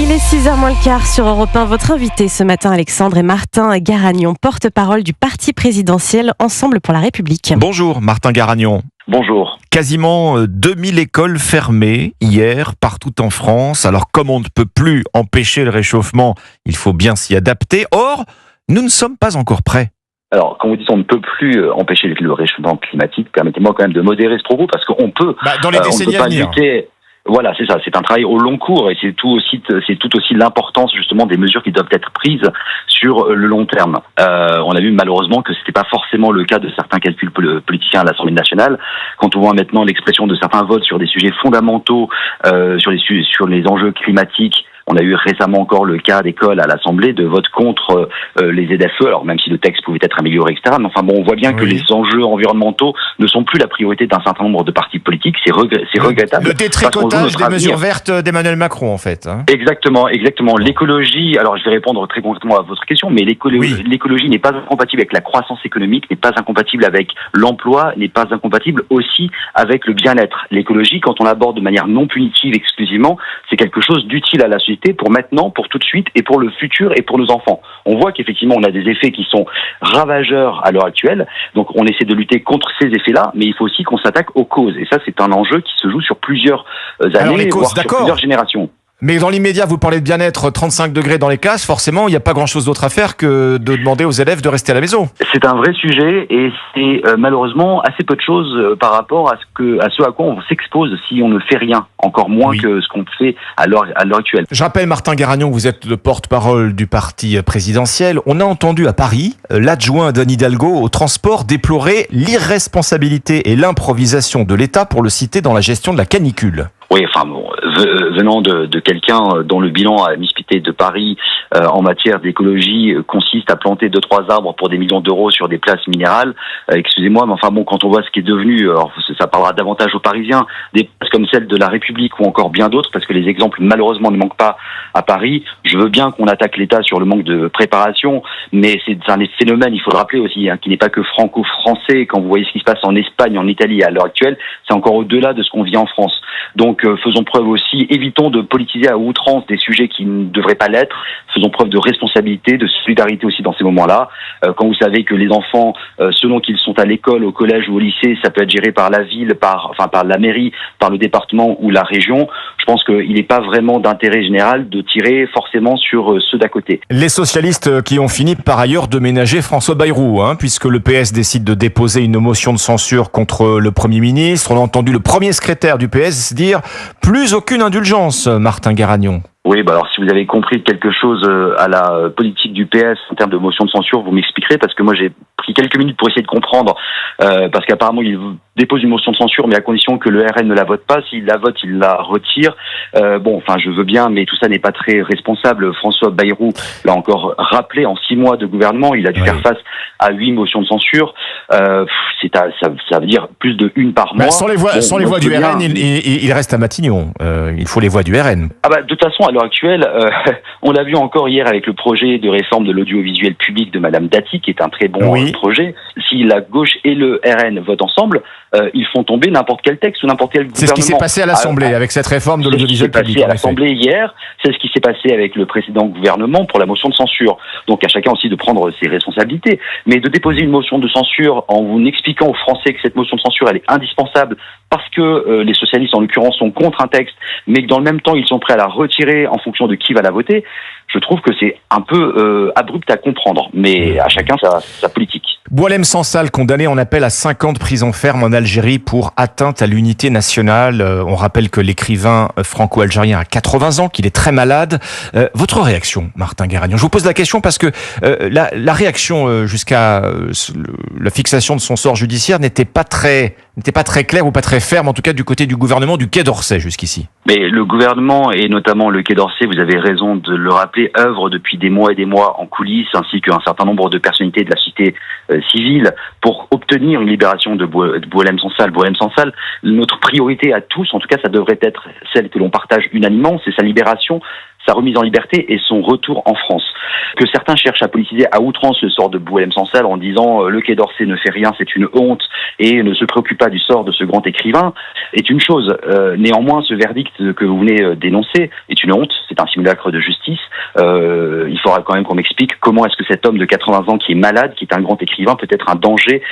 Il est 6h moins le quart sur Europe 1. Votre invité ce matin, Alexandre, est Martin Garagnon, porte-parole du parti présidentiel Ensemble pour la République. Bonjour Martin Garagnon. Bonjour. Quasiment 2000 écoles fermées hier partout en France. Alors comme on ne peut plus empêcher le réchauffement, il faut bien s'y adapter. Or, nous ne sommes pas encore prêts. Alors, quand vous dites on ne peut plus empêcher le réchauffement climatique, permettez-moi quand même de modérer ce propos parce qu'on peut. Dans les décennies à venir. Voilà, c'est ça. C'est un travail au long cours et c'est tout aussi l'importance justement des mesures qui doivent être prises sur le long terme. On a vu malheureusement que c'était pas forcément le cas de certains calculs politiciens à l'Assemblée nationale. Quand on voit maintenant l'expression de certains votes sur des sujets fondamentaux, sur les enjeux climatiques. On a eu récemment encore le cas d'école à l'Assemblée de vote contre les ZFE, alors même si le texte pouvait être amélioré, etc. Mais enfin bon, on voit bien que les enjeux environnementaux ne sont plus la priorité d'un certain nombre de partis politiques. C'est regrettable. Le détricotage des mesures vertes d'Emmanuel Macron, en fait. Hein. Exactement. L'écologie, alors je vais répondre très concrètement à votre question, mais l'écologie n'est pas incompatible avec la croissance économique, n'est pas incompatible avec l'emploi, n'est pas incompatible aussi avec le bien-être. L'écologie, quand on l'aborde de manière non punitive exclusivement, c'est quelque chose d'utile à la société pour maintenant, pour tout de suite et pour le futur et pour nos enfants. On voit qu'effectivement on a des effets qui sont ravageurs à l'heure actuelle, donc on essaie de lutter contre ces effets-là, mais il faut aussi qu'on s'attaque aux causes et ça c'est un enjeu qui se joue sur plusieurs années, voire sur plusieurs générations. Mais dans l'immédiat, vous parlez de bien-être, 35 degrés dans les classes, forcément, il n'y a pas grand-chose d'autre à faire que de demander aux élèves de rester à la maison. C'est un vrai sujet et c'est malheureusement assez peu de choses par rapport à ce à quoi on s'expose si on ne fait rien, encore moins que ce qu'on fait à l'heure actuelle. Je rappelle, Martin Garagnon, vous êtes le porte-parole du parti présidentiel. On a entendu à Paris l'adjoint d'Anne Hidalgo au transport déplorer l'irresponsabilité et l'improvisation de l'État, pour le citer, dans la gestion de la canicule. Oui, enfin bon, venant de quelqu'un dont le bilan à la municipalité de Paris en matière d'écologie consiste à planter 2-3 arbres pour des millions d'euros sur des places minérales, excusez-moi, mais enfin bon, quand on voit ce qui est devenu, alors ça parlera davantage aux Parisiens, des places comme celle de la République ou encore bien d'autres, parce que les exemples malheureusement ne manquent pas à Paris. Je veux bien qu'on attaque l'État sur le manque de préparation, mais c'est un phénomène, il faut le rappeler aussi, qui n'est pas que franco-français. Quand vous voyez ce qui se passe en Espagne, en Italie à l'heure actuelle, c'est encore au-delà de ce qu'on vit en France. Donc faisons preuve aussi, évitons de politiser à outrance des sujets qui ne devraient pas l'être, faisons preuve de responsabilité, de solidarité aussi dans ces moments-là. Quand vous savez que les enfants, selon qu'ils sont à l'école, au collège ou au lycée, ça peut être géré par la ville, par la mairie, par le département ou la région, je pense qu'il n'est pas vraiment d'intérêt général de tirer forcément sur ceux d'à côté. Les socialistes qui ont fini par ailleurs de ménager François Bayrou, puisque le PS décide de déposer une motion de censure contre le Premier ministre. On a entendu le premier secrétaire du PS dire « plus aucune indulgence », Martin Garagnon. Oui, alors si vous avez compris quelque chose à la politique du PS en termes de motion de censure, vous m'expliquerez, parce que moi j'ai pris quelques minutes pour essayer de comprendre, parce qu'apparemment il dépose une motion de censure, mais à condition que le RN ne la vote pas. S'il la vote, il la retire. Je veux bien, mais tout ça n'est pas très responsable. François Bayrou l'a encore rappelé, en 6 mois de gouvernement, il a dû faire face à 8 motions de censure. Ça veut dire plus de 1 par mois. Sans les voix du RN, il reste à Matignon. Il faut les voix du RN. De toute façon, à l'heure actuelle, on l'a vu encore hier avec le projet de réforme de l'audiovisuel public de Madame Dati, qui est un très bon projet. Si la gauche et le RN votent ensemble, ils font tomber n'importe quel texte ou n'importe quel gouvernement. C'est ce qui s'est passé à l'Assemblée avec cette réforme de l'audiovisuel public. C'est ce qui s'est passé à l'Assemblée hier, c'est ce qui s'est passé avec le précédent gouvernement pour la motion de censure. Donc à chacun aussi de prendre ses responsabilités. Mais de déposer une motion de censure en vous expliquant aux Français que cette motion de censure elle est indispensable parce que les socialistes en l'occurrence sont contre un texte, mais que dans le même temps ils sont prêts à la retirer en fonction de qui va la voter, je trouve que c'est un peu abrupt à comprendre, mais à chacun sa politique. Boualem Sansal, condamné en appel à 5 ans de prison ferme en Algérie pour atteinte à l'unité nationale. On rappelle que l'écrivain franco-algérien a 80 ans, qu'il est très malade. Votre réaction, Martin Garagnon? Je vous pose la question parce que la réaction jusqu'à la fixation de son sort judiciaire n'était pas très claire ou pas très ferme, en tout cas du côté du gouvernement du Quai d'Orsay jusqu'ici. Mais le gouvernement et notamment le Quai d'Orsay, vous avez raison de le rappeler, œuvre depuis des mois et des mois en coulisses, ainsi qu'un certain nombre de personnalités de la société civile pour obtenir une libération de Boualem Sansal. Boualem Sansal, notre priorité à tous, en tout cas ça devrait être celle que l'on partage unanimement, c'est sa libération sa remise en liberté et son retour en France. Que certains cherchent à politiser à outrance le sort de Boualem Sansal en disant le Quai d'Orsay ne fait rien, c'est une honte et ne se préoccupe pas du sort de ce grand écrivain est une chose. Néanmoins, ce verdict que vous venez d'énoncer est une honte, c'est un simulacre de justice. Il faudra quand même qu'on m'explique comment est-ce que cet homme de 80 ans qui est malade, qui est un grand écrivain, peut être un danger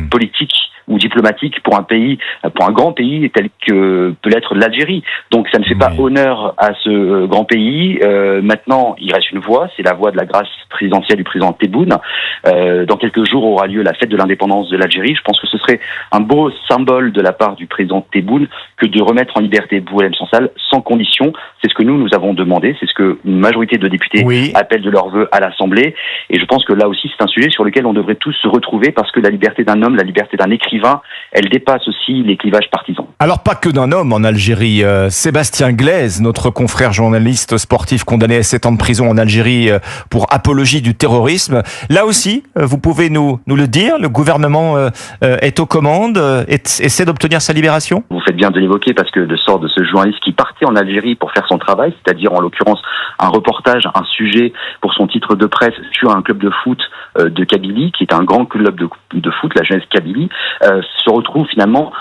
politique ou diplomatique pour un pays, pour un grand pays tel que peut l'être l'Algérie. Donc ça ne fait pas honneur à ce grand pays. Maintenant, il reste une voie, c'est la voie de la grâce présidentielle du président Tebboune. Dans quelques jours aura lieu la fête de l'indépendance de l'Algérie. Je pense que ce serait un beau symbole de la part du président Tebboune que de remettre en liberté Boualem Sansal sans condition. C'est ce que nous avons demandé, c'est ce que une majorité de députés appellent de leur vœu à l'Assemblée. Et je pense que là aussi, c'est un sujet sur lequel on devrait tous se retrouver parce que la liberté d'un homme, la liberté d'un écrivain, elle dépasse aussi les clivages partisans. Alors pas que d'un homme en Algérie. Sébastien Glaise, notre confrère journaliste sportif condamné à 7 ans de prison en Algérie pour apologie du terrorisme. Là aussi, vous pouvez nous le dire, le gouvernement est aux commandes, essaie d'obtenir sa libération? Vous faites bien de l'évoquer parce que le sort de ce journaliste qui partait en Algérie pour faire son travail, c'est-à-dire en l'occurrence un reportage, un sujet pour son titre de presse sur un club de foot de Kabylie, qui est un grand club de foot, la jeunesse Kabylie, se retrouve finalement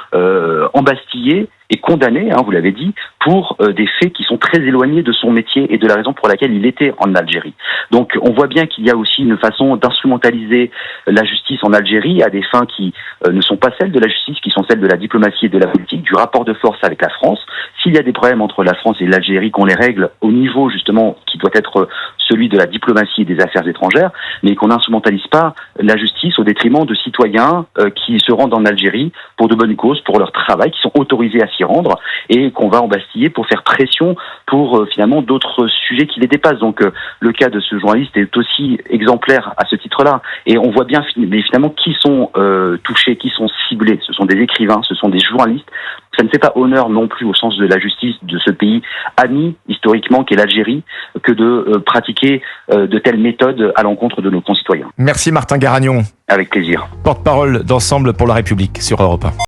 embastillé et condamné, vous l'avez dit, pour des faits qui sont très éloignés de son métier et de la raison pour laquelle il était en Algérie. Donc on voit bien qu'il y a aussi une façon d'instrumentaliser la justice en Algérie à des fins qui ne sont pas celles de la justice, qui sont celles de la diplomatie et de la politique, du rapport de force avec la France. S'il y a des problèmes entre la France et l'Algérie, qu'on les règle au niveau justement qui doit être celui de la diplomatie et des affaires étrangères, mais qu'on n'instrumentalise pas la justice au détriment de citoyens qui se rendent en Algérie pour de bonnes causes, pour leur travail, qui sont autorisés à s'y rendre et qu'on va embastiller pour faire pression pour finalement d'autres sujets qui les dépassent. Donc le cas de ce journaliste est aussi exemplaire à ce titre-là. Et on voit bien mais finalement qui sont touchés, qui sont ciblés. Ce sont des écrivains, ce sont des journalistes. Ça ne fait pas honneur non plus au sens de la justice de ce pays ami historiquement qu'est l'Algérie que de pratiquer de telles méthodes à l'encontre de nos concitoyens. Merci Martin Garagnon. Avec plaisir. Porte-parole d'Ensemble pour la République sur Europe 1.